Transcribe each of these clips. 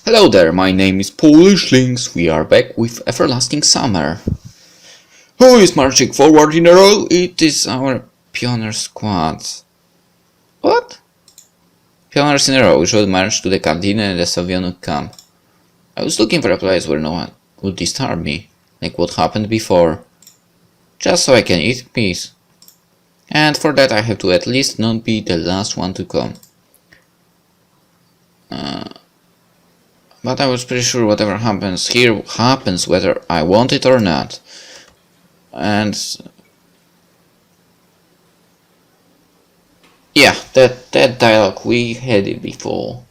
Hello there, my name is PolishLynx. We are back with Everlasting Summer. Who is marching forward in a row? It is our pioneer squad. What? Pioneers in a row should march to the canteen and the Sovyonok camp. I was looking for a place where no one would disturb me, like what happened before. Just so I can eat in peace. And for that I have to at least not be the last one to come. But I was pretty sure whatever happens here happens whether I want it or not. And yeah, that dialogue, we had it before.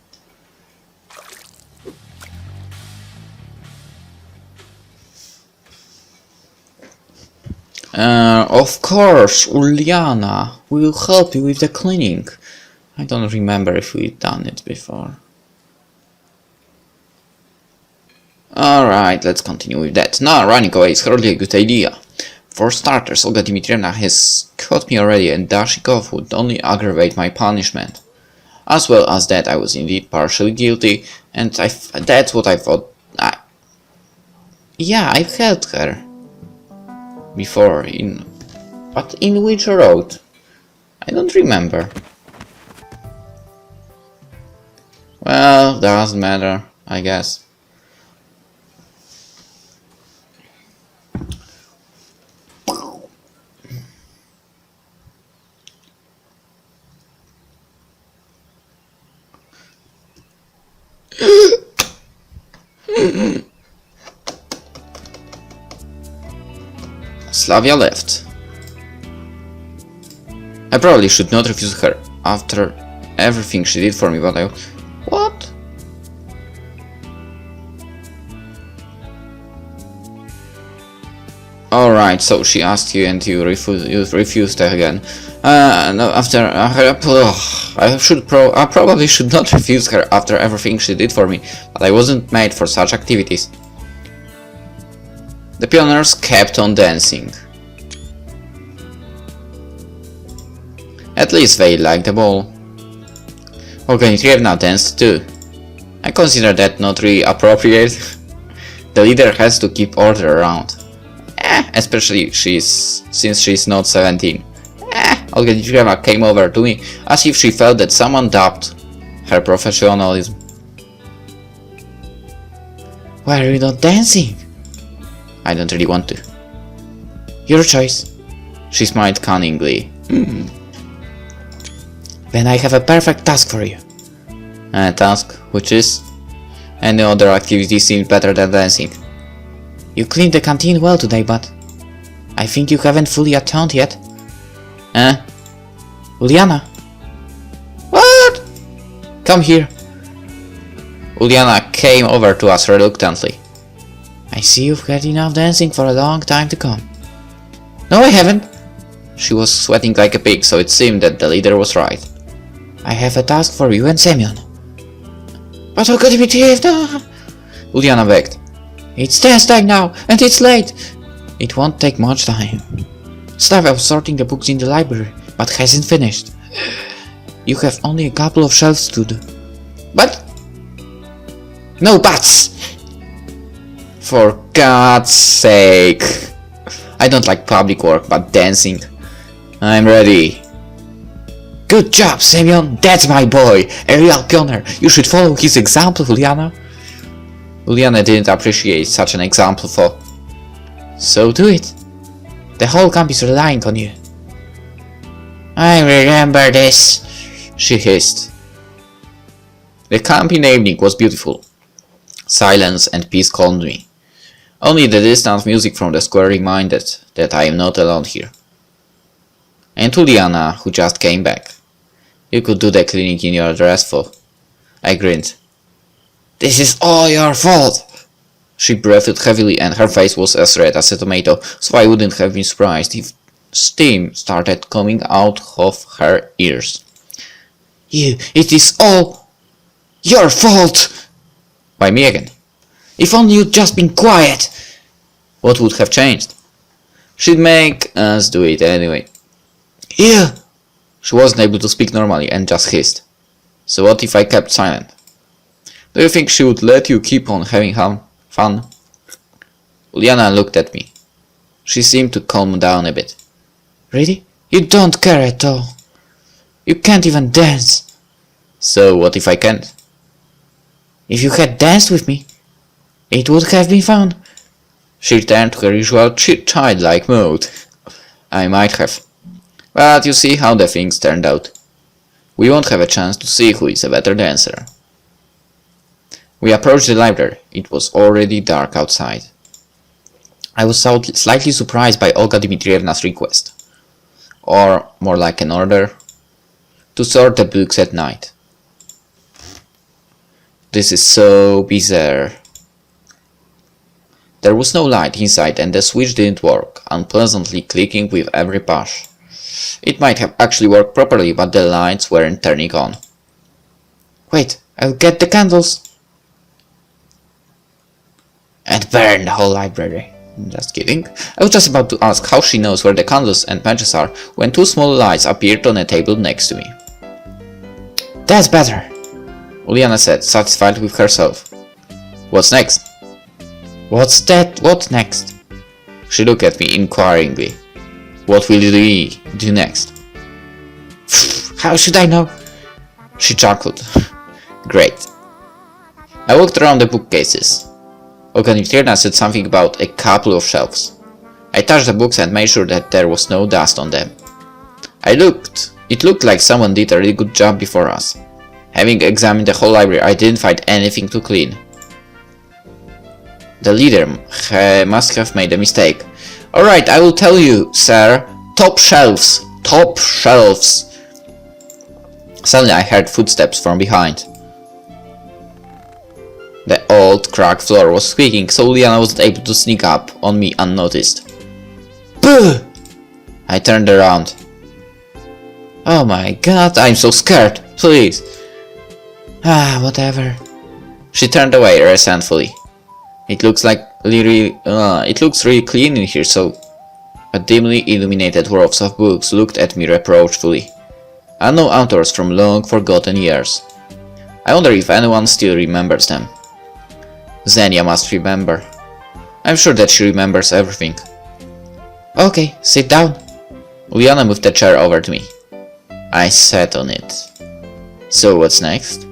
Of course, Uliana will help you with the cleaning. I don't remember if we've done it before. Alright, let's continue with that. Now, running away is hardly a good idea. For starters, Olga Dmitrievna has caught me already, and dashing off would only aggravate my punishment. As well as that, I was indeed partially guilty, and that's what I thought. Yeah, I've helped her before, but in which road? I don't remember. Well, doesn't matter, I guess. Slavia left. I probably should not refuse her after everything she did for me, but I... What? Alright, so she asked you and you refused her again. No, after I probably should not refuse her after everything she did for me, but I wasn't made for such activities. The pioneers kept on dancing. At least they liked the ball. Olga Dmitrievna danced too. I consider that not really appropriate. The leader has to keep order around. Especially since she's not 17. Olga Dmitrievna came over to me as if she felt that someone doubted her professionalism. Why are you not dancing? I don't really want to. Your choice. She smiled cunningly. Then I have a perfect task for you. A task, which is? Any other activity seems better than dancing. You cleaned the canteen well today, but I think you haven't fully atoned yet. Uliana? What? Come here. Uliana came over to us reluctantly. I see you've had enough dancing for a long time to come. No, I haven't. She was sweating like a pig, so it seemed that the leader was right. I have a task for you and Semyon. But Olga Dmitrievna! Uliana begged. It's dance time now, and it's late. It won't take much time. Slavia was sorting the books in the library, but hasn't finished. You have only a couple of shelves to do. But... No buts! For God's sake. I don't like public work, but dancing. I'm ready. Good job, Semyon. That's my boy. A real pioneer. You should follow his example, Uliana. Uliana didn't appreciate such an example, though. So do it. The whole camp is relying on you. I remember this, she hissed. The camp in the evening was beautiful. Silence and peace calmed me. Only the distant music from the square reminded that I am not alone here. And Uliana, who just came back. You could do the cleaning in your dress, though. I grinned. This is all your fault! She breathed heavily and her face was as red as a tomato, so I wouldn't have been surprised if steam started coming out of her ears. It is all your fault! Why me again? If only you'd just been quiet! What would have changed? She'd make us do it anyway. Yeah! She wasn't able to speak normally and just hissed. So what if I kept silent? Do you think she would let you keep on having fun? Uliana looked at me. She seemed to calm down a bit. Really? You don't care at all. You can't even dance. So what if I can't? If you had danced with me, it would have been fun. She returned to her usual childlike mode. I might have. But you see how the things turned out. We won't have a chance to see who is a better dancer. We approached the library. It was already dark outside. I was slightly surprised by Olga Dmitrievna's request, or more like an order, to sort the books at night. This is so bizarre. There was no light inside and the switch didn't work, unpleasantly clicking with every push. It might have actually worked properly, but the lights weren't turning on. Wait, I'll get the candles! And burn the whole library. Just kidding. I was just about to ask how she knows where the candles and matches are when two small lights appeared on a table next to me. That's better, Uliana said, satisfied with herself. What's next? What's that? What next? She looked at me inquiringly. What will you do next? How should I know? She chuckled. Great. I walked around the bookcases. Olga Dmitrievna said something about a couple of shelves. I touched the books and made sure that there was no dust on them. It looked like someone did a really good job before us. Having examined the whole library, I didn't find anything to clean. The leader must have made a mistake. Alright, I will tell you, sir. Top shelves! Top shelves! Suddenly I heard footsteps from behind. The old cracked floor was squeaking, so Uliana wasn't able to sneak up on me unnoticed. Boo! I turned around. Oh my god, I'm so scared. Please. Whatever. She turned away resentfully. It looks really clean in here, so a dimly illuminated rows of books looked at me reproachfully. Unknown authors from long forgotten years. I wonder if anyone still remembers them. Xenia must remember. I'm sure that she remembers everything. Okay, sit down. Uliana moved the chair over to me. I sat on it. So what's next?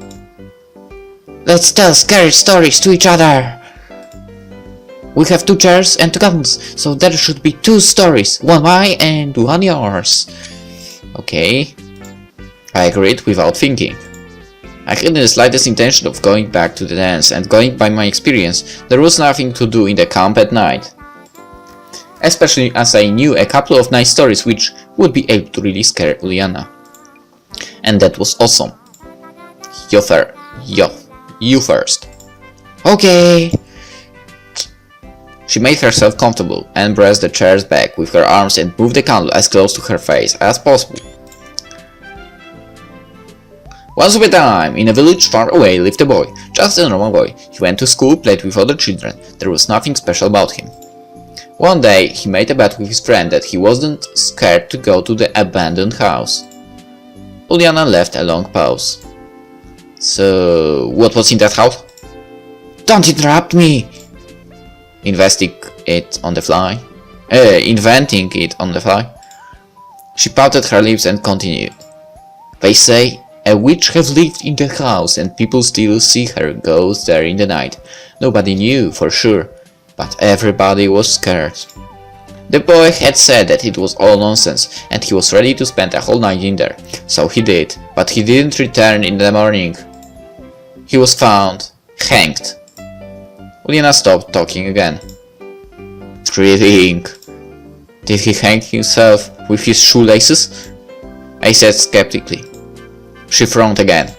Let's tell scary stories to each other. We have 2 chairs and 2 candles, so there should be 2 stories. One mine and one yours. Okay. I agreed without thinking. I hadn't the slightest intention of going back to the dance, and going by my experience, there was nothing to do in the camp at night. Especially as I knew a couple of nice stories which would be able to really scare Uliana. And that was awesome. You first. Okay. She made herself comfortable and pressed the chairs back with her arms and moved the candle as close to her face as possible. Once upon a time, in a village far away lived a boy, just a normal boy. He went to school, played with other children. There was nothing special about him. One day, he made a bet with his friend that he wasn't scared to go to the abandoned house. Uliana left a long pause. So, what was in that house? Don't interrupt me! Inventing it on the fly. She pouted her lips and continued. They say a witch has lived in the house and people still see her ghost there in the night. Nobody knew for sure, but everybody was scared. The boy had said that it was all nonsense and he was ready to spend a whole night in there. So he did, but he didn't return in the morning. He was found hanged. Uliana stopped talking again. Thrilling. Did he hang himself with his shoelaces? I said skeptically. She frowned again.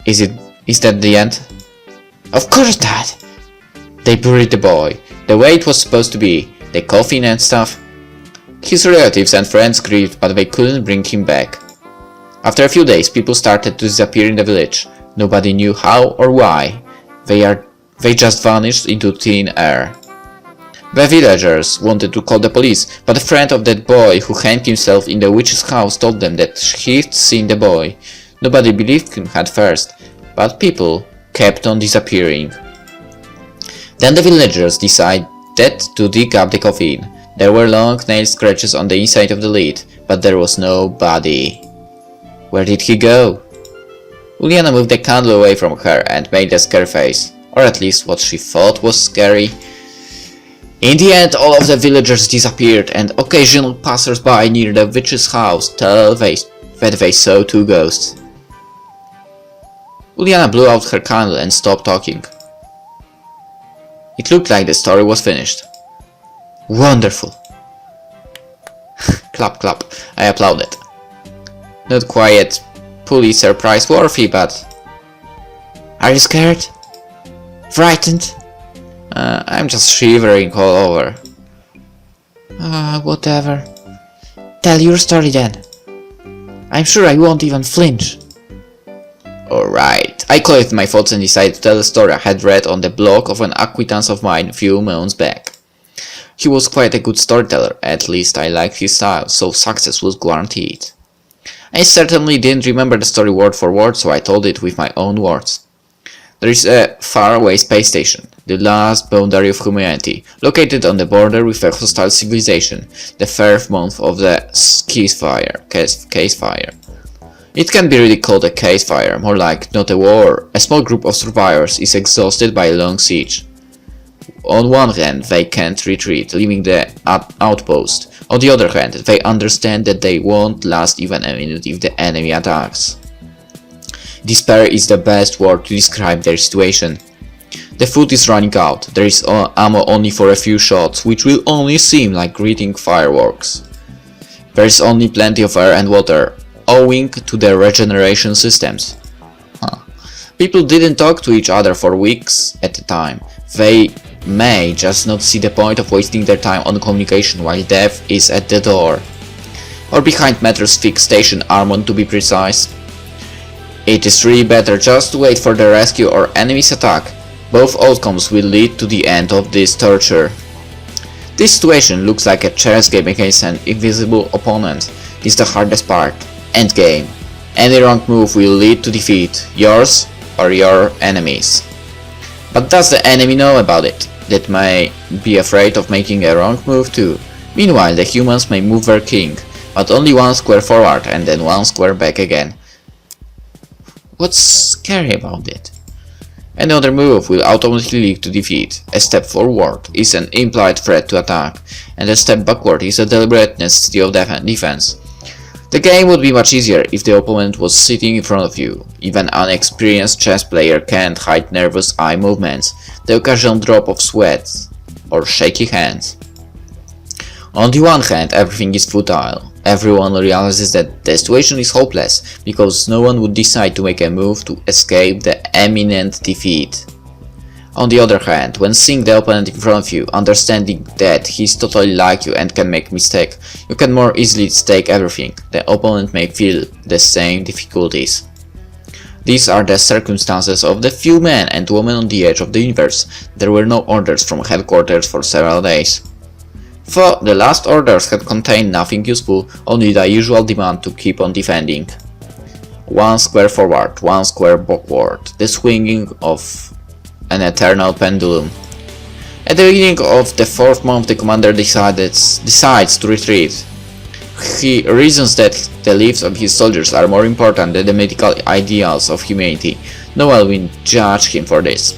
Is that the end? Of course not! They buried the boy, the way it was supposed to be, the coffin and stuff. His relatives and friends grieved, but they couldn't bring him back. After a few days, people started to disappear in the village. Nobody knew how or why. They just vanished into thin air. The villagers wanted to call the police, but a friend of that boy who hanged himself in the witch's house told them that he'd seen the boy. Nobody believed him at first, but people kept on disappearing. Then the villagers decided to dig up the coffin. There were long nail scratches on the inside of the lid, but there was no body. Where did he go? Uliana moved the candle away from her and made a scare face, or at least what she thought was scary. In the end, all of the villagers disappeared, and occasional passers-by near the witch's house tell that they saw two ghosts. Uliana blew out her candle and stopped talking. It looked like the story was finished. Wonderful! Clap clap, I applauded. Not quite Pulitzer Prize worthy, but... Are you scared? Frightened? I'm just shivering all over. Whatever. Tell your story then. I'm sure I won't even flinch. Alright, I collected my thoughts and decided to tell a story I had read on the blog of an acquaintance of mine a few months back. He was quite a good storyteller, at least I liked his style, so success was guaranteed. I certainly didn't remember the story word for word, so I told it with my own words. There is a faraway space station, the last boundary of humanity, located on the border with a hostile civilization, the third month of the case fire. It can be really called a case fire, more like not a war. A small group of survivors is exhausted by a long siege. On one hand, they can't retreat, leaving the outpost. On the other hand, they understand that they won't last even a minute if the enemy attacks. Despair is the best word to describe their situation. The food is running out, there is ammo only for a few shots, which will only seem like greeting fireworks. There is only plenty of air and water, owing to their regeneration systems. People didn't talk to each other for weeks at a time. They may just not see the point of wasting their time on communication while death is at the door. Or behind Metro's fixed station Armon to be precise. It is really better just to wait for the rescue or enemy's attack. Both outcomes will lead to the end of this torture. This situation looks like a chess game against an invisible opponent. Is the hardest part. Endgame. Any wrong move will lead to defeat, yours or your enemies. But does the enemy know about it? That may be afraid of making a wrong move too. Meanwhile, the humans may move their king, but only one square forward and then one square back again. What's scary about it? Another move will automatically lead to defeat. A step forward is an implied threat to attack, and a step backward is a deliberate necessity of defense. The game would be much easier if the opponent was sitting in front of you. Even an experienced chess player can't hide nervous eye movements, the occasional drop of sweat, or shaky hands. On the one hand, everything is futile. Everyone realizes that the situation is hopeless, because no one would decide to make a move to escape the imminent defeat. On the other hand, when seeing the opponent in front of you, understanding that he's totally like you and can make mistakes, you can more easily stake everything. The opponent may feel the same difficulties. These are the circumstances of the few men and women on the edge of the universe. There were no orders from headquarters for several days. For the last orders had contained nothing useful, only the usual demand to keep on defending. One square forward, one square backward, the swinging of an eternal pendulum. At the beginning of the fourth month, the commander decides to retreat. He reasons that the lives of his soldiers are more important than the medical ideals of humanity. No one will judge him for this.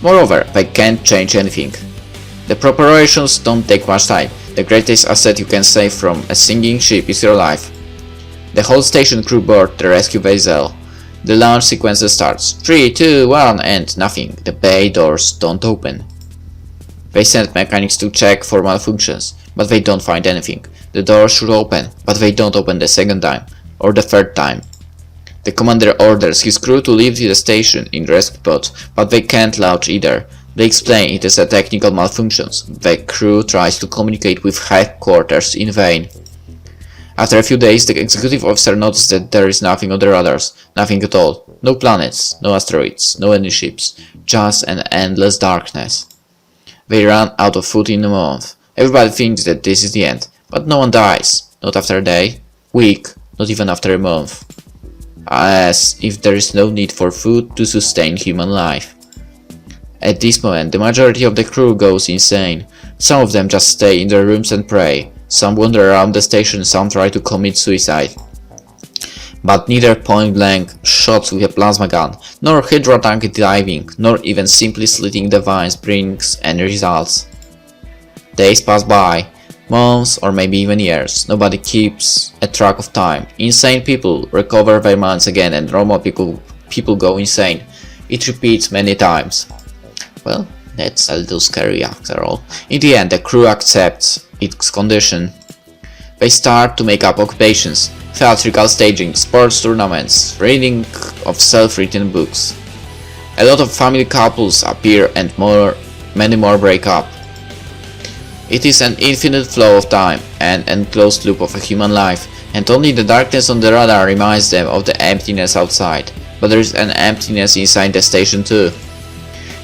Moreover, they can't change anything. The preparations don't take much time. The greatest asset you can save from a sinking ship is your life. The whole station crew board the rescue vessel. The launch sequence starts. 3, 2, 1 and nothing. The bay doors don't open. They send mechanics to check for malfunctions, but they don't find anything. The doors should open, but they don't open the second time, or the third time. The commander orders his crew to leave the station in rescue pods, but they can't launch either. They explain it is a technical malfunction. The crew tries to communicate with headquarters in vain. After a few days, the executive officer noticed that there is nothing on the radars, nothing at all. No planets, no asteroids, no enemy ships, just an endless darkness. They run out of food in a month. Everybody thinks that this is the end, but no one dies. Not after a day, week, not even after a month. as if there is no need for food to sustain human life. At this moment, the majority of the crew goes insane. Some of them just stay in their rooms and pray. Some wander around the station, some try to commit suicide. But neither point-blank shots with a plasma gun, nor hydrotank diving, nor even simply slitting the vines brings any results. Days pass by, months or maybe even years. Nobody keeps a track of time. Insane people recover their minds again and normal people go insane. It repeats many times. Well, that's a little scary after all. In the end, the crew accepts its condition. They start to make up occupations, theatrical staging, sports tournaments, reading of self-written books. A lot of family couples appear and many more break up. It is an infinite flow of time, an enclosed loop of a human life, and only the darkness on the radar reminds them of the emptiness outside. But there is an emptiness inside the station too.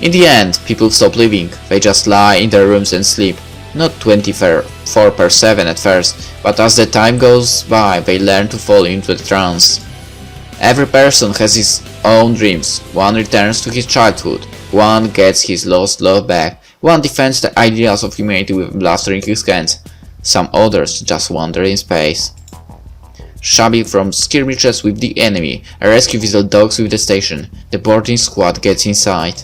In the end, people stop living, they just lie in their rooms and sleep. Not 24/7 at first, but as the time goes by, they learn to fall into a trance. Every person has his own dreams. One returns to his childhood, one gets his lost love back, one defends the ideals of humanity with a blaster in his hands, some others just wander in space. Shabby from skirmishes with the enemy, a rescue vessel docks with the station, the boarding squad gets inside.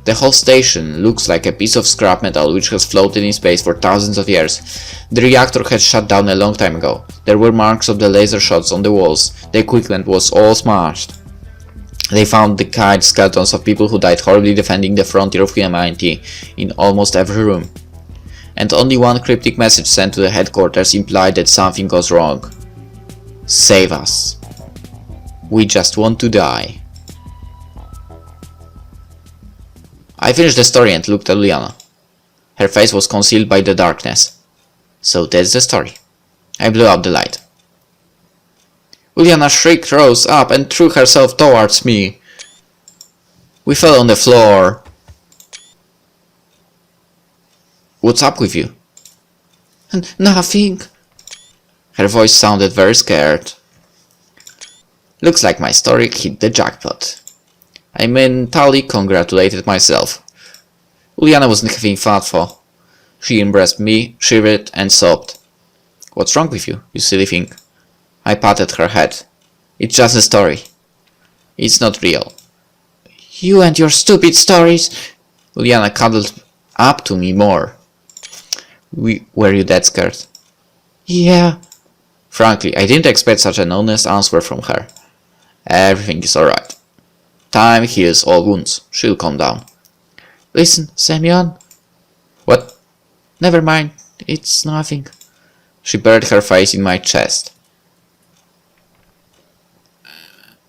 The whole station looks like a piece of scrap metal which has floated in space for thousands of years. The reactor had shut down a long time ago. There were marks of the laser shots on the walls. The equipment was all smashed. They found decayed skeletons of people who died horribly defending the frontier of humanity in almost every room. And only one cryptic message sent to the headquarters implied that something goes wrong. Save us. We just want to die. I finished the story and looked at Uliana. Her face was concealed by the darkness. So that's the story. I blew out the light. Uliana shrieked, rose up and threw herself towards me. We fell on the floor. What's up with you? Nothing. Her voice sounded very scared. Looks like my story hit the jackpot. I mentally congratulated myself. Uliana wasn't having fun though. She embraced me, shivered and sobbed. What's wrong with you, you silly thing? I patted her head. It's just a story. It's not real. You and your stupid stories. Uliana cuddled up to me more. Were you that scared? Yeah. Frankly, I didn't expect such an honest answer from her. Everything is alright. Time heals all wounds. She'll calm down. Listen, Semyon. What? Never mind. It's nothing. She buried her face in my chest.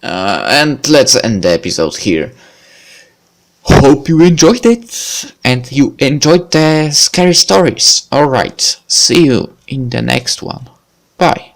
And let's end the episode here. Hope you enjoyed it. And you enjoyed the scary stories. Alright. See you in the next one. Bye.